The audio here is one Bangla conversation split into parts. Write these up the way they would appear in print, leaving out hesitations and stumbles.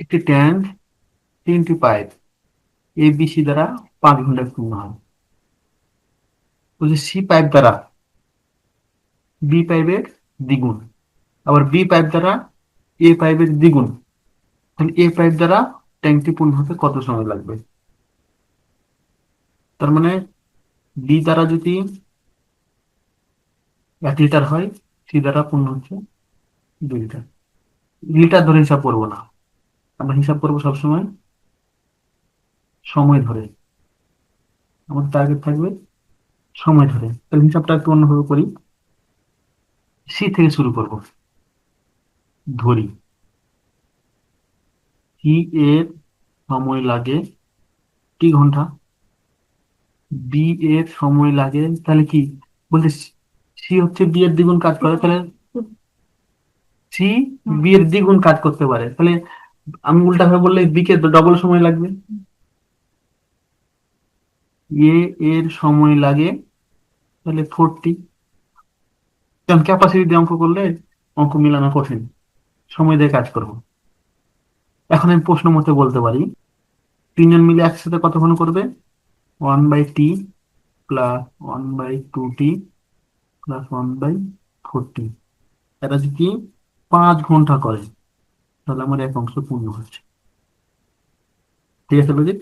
একটি ট্যাঙ্ক 3টি পাইপ এ বি সি দ্বারা 5 ঘন্টায় পূর্ণ হয়। বলছে সি পাইপ দ্বারা বি পাইপের দ্বিগুণ, আবার বি পাইপ দ্বারা এ পাইপের দ্বিগুণ, তাহলে এ পাইপ দ্বারা ট্যাঙ্কটি পূর্ণ হতে কত সময় লাগবে? তার মানে বি দ্বারা যদি 1 লিটার হয়, সি দ্বারা পূর্ণ হচ্ছে 2 লিটার। লিটার ধরে হিসাব করবো না, আমরা হিসাব করবো সবসময় সময় ধরে। আমাদের টার্গেট থাকবে সময় ধরে। তাহলে হিসাবটা একটু অন্যভাবে করি, সি থেকে শুরু করব। ধরি সি এর সময় লাগে কি ঘন্টা, বি এর সময় লাগে তাহলে কি বলতে, সি হচ্ছে বি এর দ্বিগুণ কাজ করে, তাহলে সি বি এর দ্বিগুণ কাজ করতে পারে, তাহলে আমি উল্টা ভাবে বললে বি কে ডবল সময় লাগবে। এ এর সময় লাগে তাহলে 40, কারণ ক্যাপাসিটি দিয়ে অঙ্ক করলে অঙ্ক মিলানো কঠিন, সময় দিয়ে কাজ করব। এখন আমি প্রশ্ন মতে বলতে পারি, তিনজন মিলে একসাথে কতক্ষণ করবে, 1/t প্লাস 1/2t প্লাস 1/40। এটা যদি 5 ঘন্টা করে তাহলে আমার এক অংশ পূর্ণ হচ্ছে। ঠিক আছে লজিক?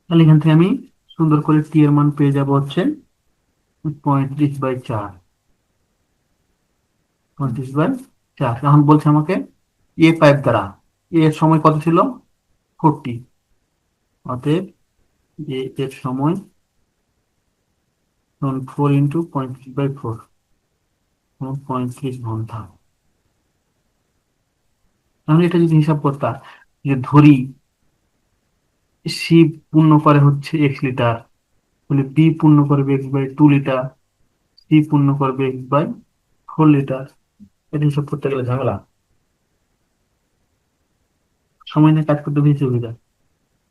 তাহলে এখান থেকে আমি সুন্দর করে টি এর মান পেয়ে যাব হচ্ছে 35/4। 35/4। এখন বলছে আমাকে এ পাইপ দ্বারা এ এর সময় কত ছিল, 40। অতএব এ এর সময় 4 × 35/4, 35 ঘন্টা। তাহলে এটা যদি হিসাব করতাম, যে ধরি সি পূর্ণ করে হচ্ছে x লিটার, তাহলে বি পূর্ণ করবে x/2 লিটার, সি পূর্ণ করবে x/4 লিটার। এটা হিসাব করতে গেলে ঝামেলা, সময় নিয়ে কাজ করতে বেশি সুবিধা।